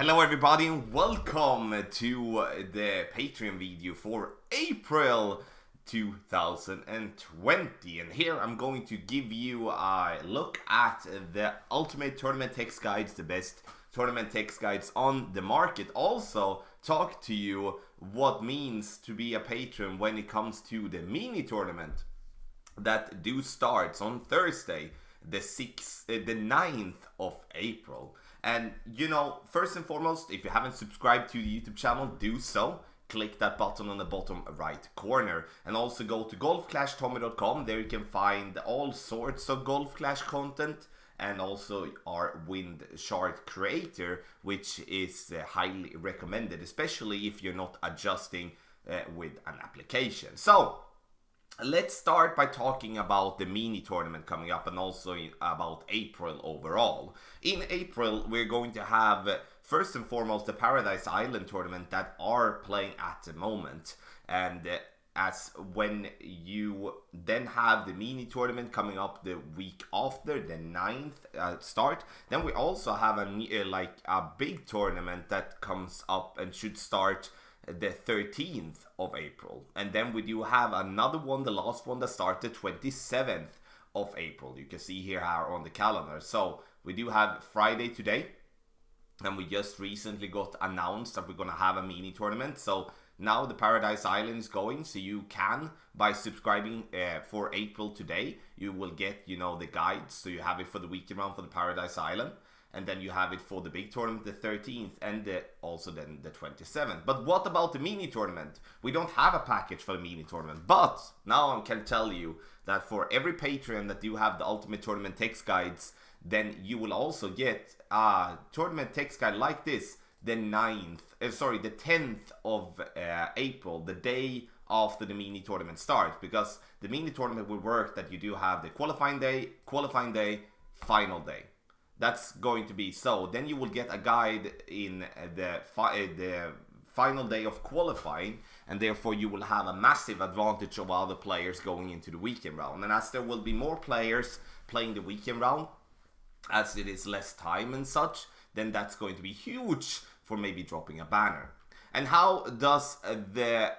Hello everybody and welcome to the Patreon video for April 2020, and here I'm going to give you a look at the ultimate tournament text guides, the best tournament text guides on the market. Also talk to you what means to be a patron when it comes to the mini tournament that do starts on Thursday the 9th of April. And you know, first and foremost, if you haven't subscribed to the YouTube channel, do so. Click that button on the bottom right corner, and also go to golfclashtommy.com. There you can find all sorts of Golf Clash content, and also our Wind Chart Creator, which is highly recommended, especially if you're not adjusting with an application. So let's start by talking about the mini tournament coming up, and also about April overall. In April, we're going to have, first and foremost, the Paradise Island tournament that are playing at the moment. And as when you then have the mini tournament coming up the week after, the 9th start, then we also have a big tournament that comes up and should start the 13th of April. And then we do have another one, the last one, that starts the 27th of April. You can see here how on the calendar. So we do have Friday today, and we just recently got announced that we're gonna have a mini tournament. So now the Paradise Island is going, so you can, by subscribing for April today, you will get, you know, the guides. So you have it for the weekend round for the Paradise Island, and then you have it for the big tournament the 13th, and also then the 27th. But what about the mini tournament? We don't have a package for the mini tournament, but now I can tell you that for every Patreon that you have the ultimate tournament text guides, then you will also get a tournament text guide like this the 10th of April, the day after the mini tournament starts, because the mini tournament will work that you do have the qualifying day, final day. That's going to be so. Then you will get a guide in the final day of qualifying, and therefore you will have a massive advantage of other players going into the weekend round. And as there will be more players playing the weekend round, as it is less time and such, then that's going to be huge for maybe dropping a banner. And how does the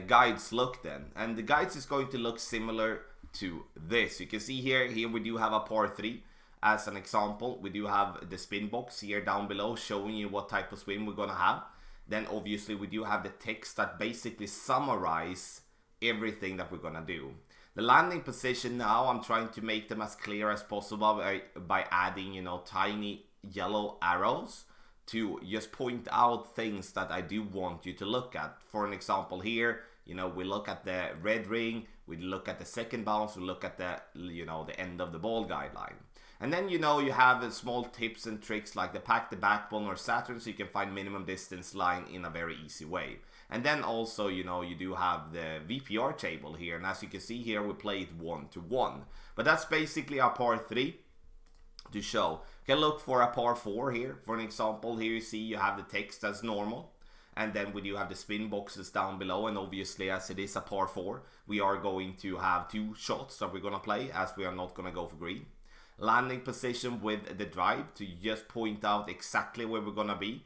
guides look then? And the guides is going to look similar to this. You can see here we do have a par 3. As an example, we do have the spin box here down below showing you what type of swing we're gonna have. Then obviously we do have the text that basically summarize everything that we're gonna do. The landing position now, I'm trying to make them as clear as possible by adding, you know, tiny yellow arrows to just point out things that I do want you to look at. For an example here, you know, we look at the red ring, we look at the second bounce, we look at the, you know, the end of the ball guideline. And then, you know, you have small tips and tricks like the pack the backbone or Saturn, so you can find minimum distance line in a very easy way. And then also, you know, you do have the VPR table here, and as you can see here, we play it 1-to-1. But that's basically our par 3 to show. You can look for a par 4 here. For an example, here you see you have the text as normal. And then we do have the spin boxes down below, and obviously as it is a par 4, we are going to have 2 shots that we're going to play, as we are not going to go for green. Landing position with the drive to just point out exactly where we're gonna be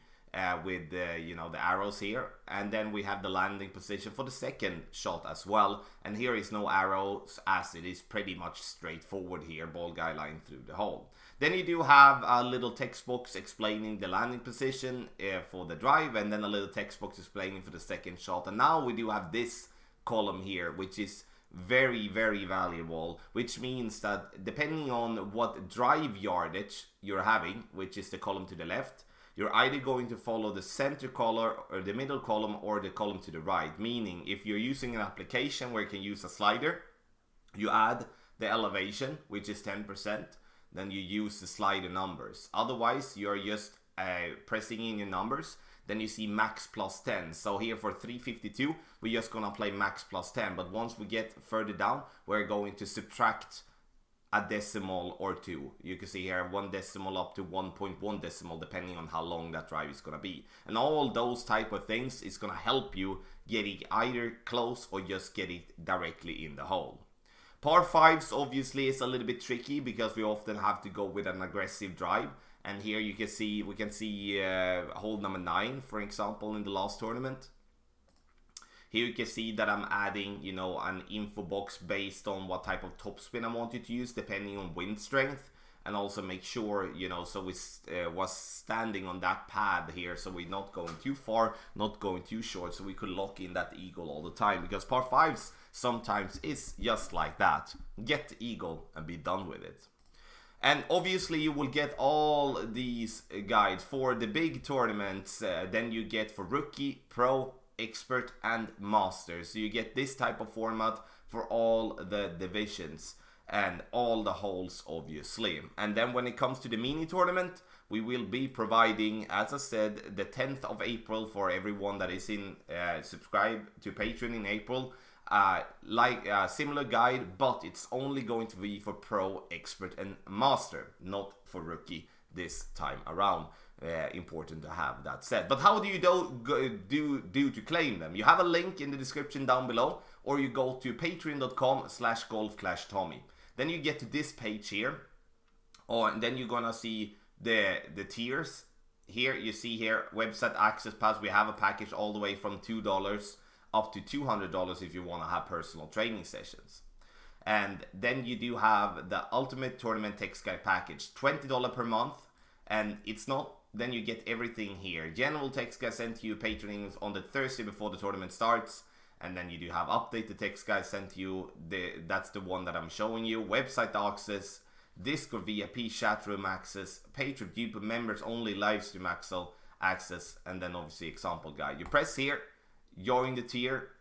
with the, you know, the arrows here. And then we have the landing position for the second shot as well, and here is no arrows as it is pretty much straightforward here, ball guideline through the hole. Then you do have a little text box explaining the landing position for the drive, and then a little text box explaining for the second shot. And now we do have this column here, which is very, very valuable, which means that depending on what drive yardage you're having, which is the column to the left, you're either going to follow the center column or the middle column or the column to the right. Meaning, if you're using an application where you can use a slider, you add the elevation, which is 10%, then you use the slider numbers. Otherwise, you're just pressing in your numbers. Then you see max plus 10. So here for 352, we're just gonna play max plus 10. But once we get further down, we're going to subtract a decimal or 2. You can see here 1 decimal up to 1.1 decimal, depending on how long that drive is gonna be. And all those type of things is gonna help you get it either close or just get it directly in the hole. Par 5s obviously is a little bit tricky because we often have to go with an aggressive drive. And here you can see, we can see hole number 9, for example, in the last tournament. Here you can see that I'm adding, you know, an info box based on what type of topspin I want you to use, depending on wind strength. And also make sure, you know, so we was standing on that pad here, so we're not going too far, not going too short, so we could lock in that eagle all the time. Because par 5s sometimes is just like that. Get the eagle and be done with it. And obviously you will get all these guides for the big tournaments. Then you get for rookie, pro, expert and master. So you get this type of format for all the divisions and all the holes, obviously. And then when it comes to the mini tournament, we will be providing, as I said, the 10th of April for everyone that is in subscribe to Patreon in April, like a similar guide, but it's only going to be for pro, expert and master, not for rookie this time around. Important to have that said. But how do you do to claim them? You have a link in the description down below, or you go to patreon.com/golfclashtommy. Then you get to this page here, and then you're gonna see the tiers. Here you see here website access pass. We have a package all the way from $2 up to $200 if you want to have personal training sessions. And then you do have the ultimate tournament text guide package, $20 per month, and it's not. Then you get everything here. General text guide sent to you, Patreon on the Thursday before the tournament starts. And then you do have updated text guide sent to you. That's the one that I'm showing you. Website access, Discord VIP chat room access, Patreon Duper members only live stream access, and then obviously example guide. You press here, join the tier,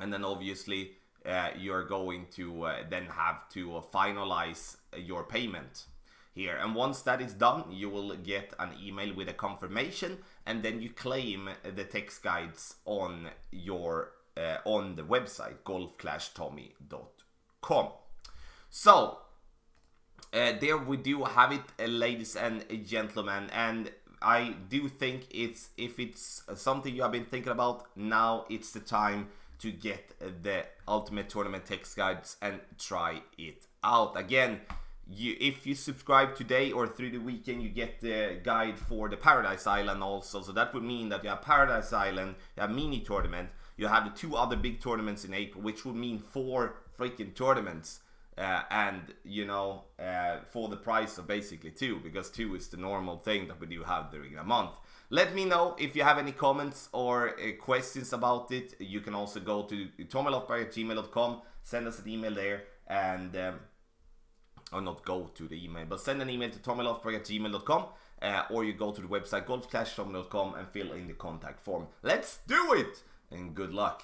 and then obviously you're going to then have to finalize your payment here. And once that is done, you will get an email with a confirmation, and then you claim the text guides on your on the website golfclashtommy.com. So there we do have it, ladies and gentlemen, and I do think if it's something you have been thinking about, now it's the time to get the ultimate tournament text guides and try it out. Again, if you subscribe today or through the weekend, you get the guide for the Paradise Island also. So that would mean that you have Paradise Island, you have mini tournament, you have the 2 other big tournaments in April, which would mean 4 freaking tournaments. And you know, for the price of basically 2, because 2 is the normal thing that we do have during a month. Let me know if you have any comments or questions about it. You can also go to tommylofberg@gmail.com, send us an email there, and or not go to the email, but send an email to tommylofberg@gmail.com, or you go to the website golfclashtommy.com and fill in the contact form. Let's do it, and good luck.